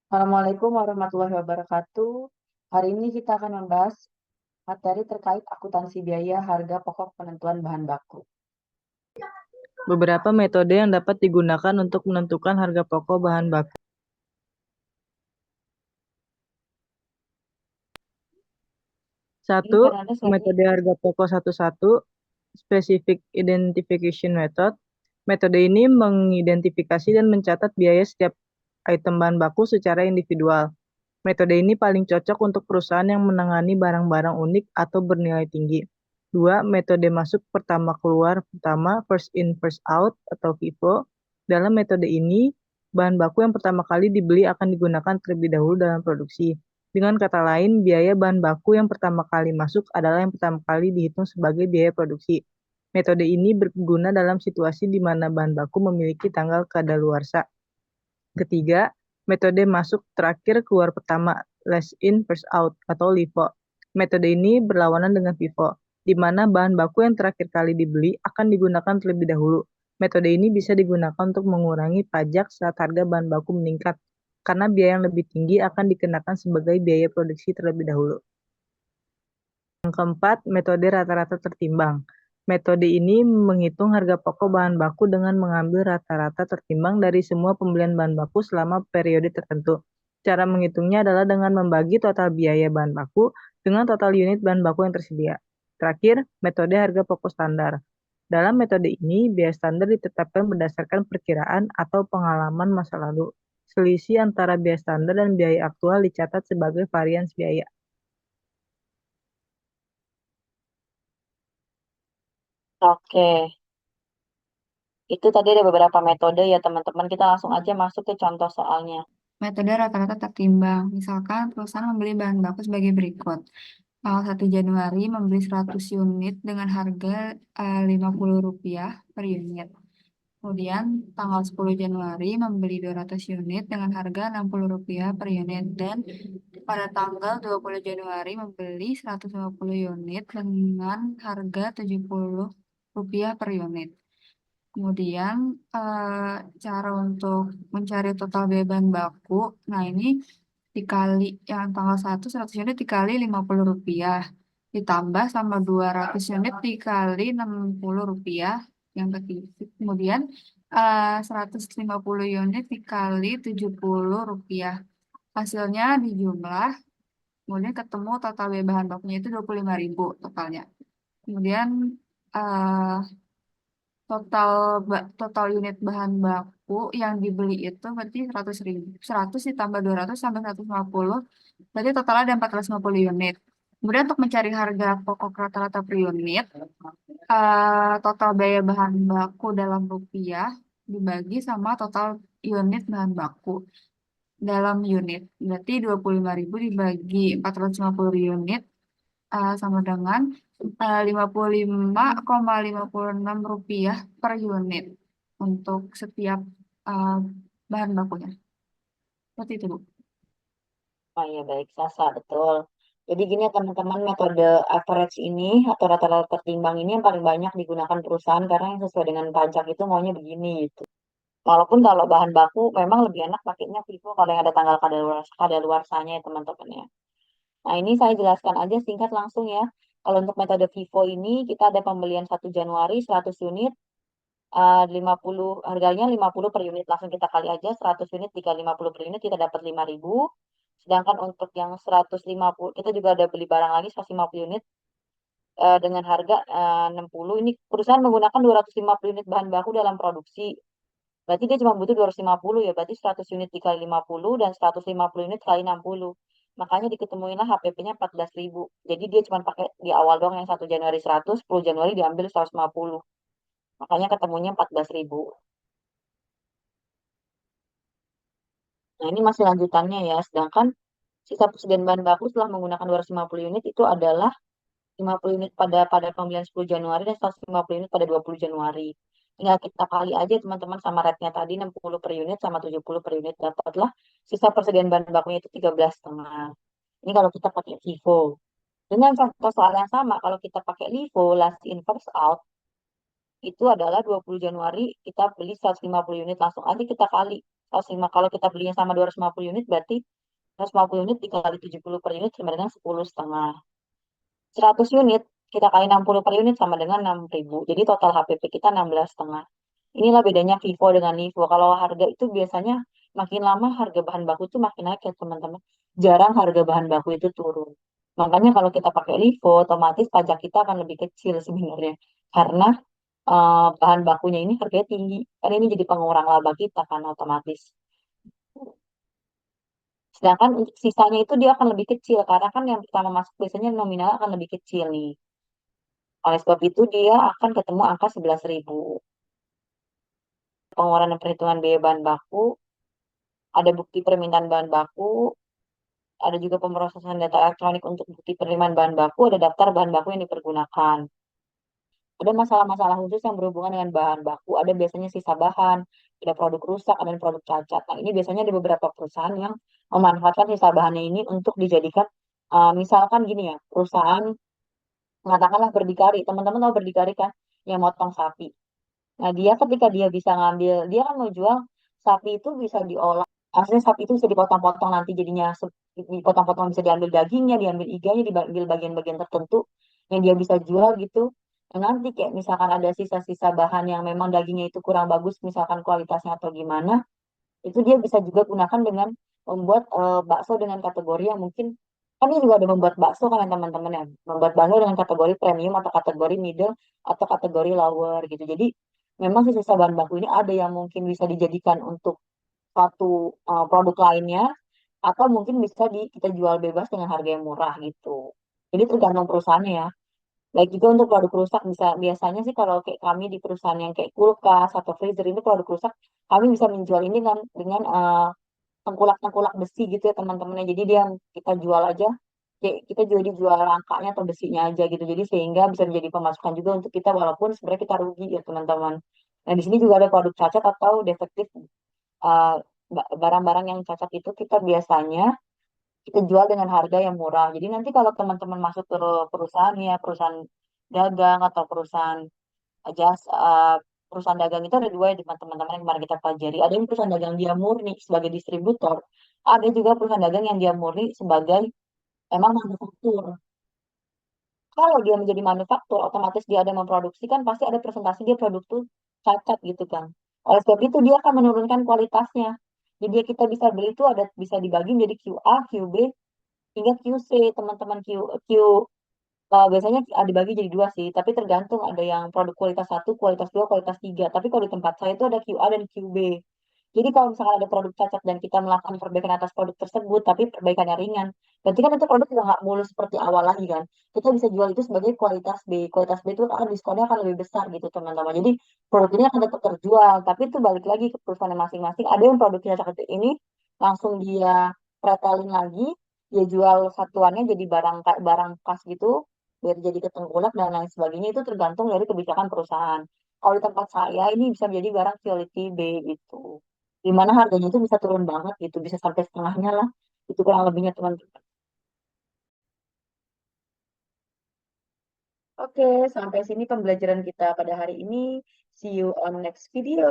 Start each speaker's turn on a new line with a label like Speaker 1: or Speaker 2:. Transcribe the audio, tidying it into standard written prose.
Speaker 1: Assalamualaikum warahmatullahi wabarakatuh. Hari ini kita akan membahas materi terkait akuntansi biaya harga pokok penentuan bahan baku.
Speaker 2: Beberapa metode yang dapat digunakan untuk menentukan harga pokok bahan baku.
Speaker 1: Ini
Speaker 2: Satu,
Speaker 1: Fernandes lagi.
Speaker 2: metode harga pokok satu-satu, specific identification method. Metode ini mengidentifikasi dan mencatat biaya setiap item bahan baku secara individual. Metode ini paling cocok untuk perusahaan yang menangani barang-barang unik atau bernilai tinggi. Dua, metode masuk pertama keluar pertama, first in first out atau FIFO. Dalam metode ini, bahan baku yang pertama kali dibeli akan digunakan terlebih dahulu dalam produksi. Dengan kata lain, biaya bahan baku yang pertama kali masuk adalah yang pertama kali dihitung sebagai biaya produksi. Metode ini berguna dalam situasi di mana bahan baku memiliki tanggal kadaluarsa. Ketiga, metode masuk terakhir keluar pertama, last in first out atau LIFO. Metode ini berlawanan dengan FIFO, di mana bahan baku yang terakhir kali dibeli akan digunakan terlebih dahulu. Metode ini bisa digunakan untuk mengurangi pajak saat harga bahan baku meningkat, karena biaya yang lebih tinggi akan dikenakan sebagai biaya produksi terlebih dahulu. Yang keempat, metode rata-rata tertimbang. Metode ini menghitung harga pokok bahan baku dengan mengambil rata-rata tertimbang dari semua pembelian bahan baku selama periode tertentu. Cara menghitungnya adalah dengan membagi total biaya bahan baku dengan total unit bahan baku yang tersedia. Terakhir, metode harga pokok standar. Dalam metode ini, biaya standar ditetapkan berdasarkan perkiraan atau pengalaman masa lalu. Selisih antara biaya standar dan biaya aktual dicatat sebagai varians biaya.
Speaker 1: Oke, itu tadi ada beberapa metode ya teman-teman. Kita langsung aja masuk ke contoh soalnya.
Speaker 3: Metode rata-rata tertimbang. Misalkan perusahaan membeli bahan baku sebagai berikut. Tanggal 1 Januari membeli 100 unit dengan harga Rp50 per unit. Kemudian tanggal 10 Januari membeli 200 unit dengan harga Rp60 per unit. Dan pada tanggal 20 Januari membeli 150 unit dengan harga Rp70 per unit. Kemudian cara untuk mencari total biaya bahan baku, nah ini dikali yang tanggal 1 100 unit dikali Rp50, ditambah sama 200 unit dikali Rp60 yang ketiga. Kemudian 150 unit dikali Rp70. Hasilnya dijumlah, kemudian ketemu total biaya bahan bakunya itu 25.000 totalnya. Kemudian eh, total unit bahan baku yang dibeli itu berarti 100.000. 100 ditambah 200 sampai 150, berarti totalnya ada 450 unit. Kemudian untuk mencari harga pokok rata-rata per unit, total biaya bahan baku dalam rupiah dibagi sama total unit bahan baku dalam unit. Berarti 25.000 dibagi 450 unit sama dengan Rp55,56 per unit untuk setiap uh, bahan bakunya. Seperti itu, Bu.
Speaker 1: Oh iya baik, Sasa, betul. Jadi gini ya teman-teman, metode average ini atau rata-rata tertimbang ini yang paling banyak digunakan perusahaan karena yang sesuai dengan pajak itu maunya begini gitu. Walaupun kalau bahan baku memang lebih enak pakainya FIFO kalau yang ada tanggal kadaluarsanya ya teman-teman ya. Nah ini saya jelaskan aja singkat langsung ya. Kalau untuk metode FIFO ini kita ada pembelian 1 Januari 100 unit, 50 harganya 50 per unit. Langsung kita kali aja 100 unit dikali 50 per unit kita dapat 5.000. Sedangkan untuk yang 150 kita juga ada beli barang lagi 150 unit dengan harga 60. Ini perusahaan menggunakan 250 unit bahan baku dalam produksi. Berarti dia cuma butuh 250 ya. Berarti 100 unit dikali 50 dan 150 unit kali 60. Makanya diketemuinlah HPP-nya 14.000. Jadi dia cuma pakai di awal doang yang 1 Januari 100, 10 Januari diambil 150. Makanya ketemunya 14.000. Nah ini masih lanjutannya ya. Sedangkan sisa persediaan bahan baku setelah menggunakan 250 unit itu adalah 50 unit pada pembelian 10 Januari dan 150 unit pada 20 Januari. Tinggal kita kali aja teman-teman sama rate-nya tadi 60 per unit sama 70 per unit dapatlah sisa persediaan bahan bakunya itu 13,5. Ini kalau kita pakai FIFO. Dengan contoh soal yang sama, kalau kita pakai LIFO, last in first out, itu adalah 20 Januari kita beli 150 unit langsung aja kita kali kalau kita belinya sama 250 unit berarti 250 unit dikali 70 per unit sama dengan 10,5. 100 unit kita kali 60 per unit sama dengan 6.000. Jadi total HPP kita 16,5. Inilah bedanya Vivo dengan Livo. Kalau harga itu biasanya makin lama harga bahan baku itu makin naik ya teman-teman. Jarang harga bahan baku itu turun. Makanya kalau kita pakai Livo, otomatis pajak kita akan lebih kecil sebenarnya. Karena bahan bakunya ini harganya tinggi. Kan ini jadi pengurang laba kita kan otomatis. Sedangkan untuk sisanya itu dia akan lebih kecil. Karena kan yang pertama masuk biasanya nominal akan lebih kecil nih. Oleh sebab itu dia akan ketemu angka 11.000. Pengeluaran dan perhitungan biaya bahan baku, ada bukti permintaan bahan baku, ada juga pemrosesan data elektronik untuk bukti penerimaan bahan baku, ada daftar bahan baku yang dipergunakan. Ada masalah-masalah khusus yang berhubungan dengan bahan baku, ada biasanya sisa bahan, ada produk rusak, ada produk cacat. Nah, ini biasanya ada beberapa perusahaan yang memanfaatkan sisa bahannya ini untuk dijadikan, misalkan gini ya, perusahaan mengatakanlah berdikari, teman-teman tahu berdikari kan, yang motong sapi. Nah, dia ketika dia bisa ngambil, dia kan mau jual sapi itu bisa diolah. Maksudnya sapi itu bisa dipotong-potong nanti jadinya dipotong-potong bisa diambil dagingnya, diambil iganya, diambil bagian-bagian tertentu yang dia bisa jual gitu. Nah, nanti kayak misalkan ada sisa-sisa bahan yang memang dagingnya itu kurang bagus, misalkan kualitasnya atau gimana, itu dia bisa juga gunakan dengan membuat bakso dengan kategori yang mungkin kan ini juga ada membuat bakso kan ya, teman-teman ya, membuat bakso dengan kategori premium atau kategori middle atau kategori lower gitu. Jadi memang sisa bahan baku ini ada yang mungkin bisa dijadikan untuk satu produk lainnya atau mungkin bisa kita jual bebas dengan harga yang murah gitu. Jadi tergantung perusahaannya ya. Baik juga untuk produk rusak bisa biasanya sih kalau kayak kami di perusahaan yang kayak kulkas atau freezer ini produk rusak kami bisa menjual ini kan dengan tengkulak-tengkulak besi gitu ya teman-temannya. Jadi dia kita jual aja kayak kita jual dijual rangkanya atau besinya aja gitu. Jadi sehingga bisa menjadi pemasukan juga untuk kita walaupun sebenarnya kita rugi ya teman-teman. Nah, di sini juga ada produk cacat atau defektif uh, barang-barang yang cacat itu kita biasanya kita jual dengan harga yang murah. Jadi nanti kalau teman-teman masuk ke perusahaan ya, perusahaan dagang atau perusahaan jasa, perusahaan dagang itu ada dua ya teman-teman yang kemarin kita pelajari. Ada yang perusahaan dagang dia murni sebagai distributor, ada juga perusahaan dagang yang dia murni sebagai emang manufaktur. Kalau dia menjadi manufaktur, otomatis dia ada memproduksi kan pasti ada presentasi dia produk tuh cacat gitu kan. Oleh sebab itu dia akan menurunkan kualitasnya. Jadi kita bisa beli itu ada bisa dibagi menjadi QA, QB, hingga QC teman-teman Q biasanya dibagi jadi dua sih, tapi tergantung ada yang produk kualitas satu, kualitas dua, kualitas tiga. Tapi kalau di tempat saya itu ada QA dan QB. Jadi kalau misalkan ada produk cacat dan kita melakukan perbaikan atas produk tersebut, tapi perbaikannya ringan, berarti kan itu produk juga nggak mulus seperti awal lagi kan. Kita bisa jual itu sebagai kualitas B. Kualitas B itu akan diskonnya akan lebih besar gitu teman-teman. Jadi produk ini akan tetap terjual, tapi itu balik lagi ke perusahaan masing-masing. Ada yang produknya cacat ini langsung dia pretelin lagi, dia jual satuannya jadi barang kas gitu, biar jadi ketengkulak dan lain sebagainya itu tergantung dari kebijakan perusahaan. Kalau di tempat saya ini bisa menjadi barang quality B gitu. Di mana harganya itu bisa turun banget gitu, bisa sampai setengahnya lah. Itu kurang lebihnya teman-teman. Oke, sampai sini pembelajaran kita pada hari ini. See you on next video.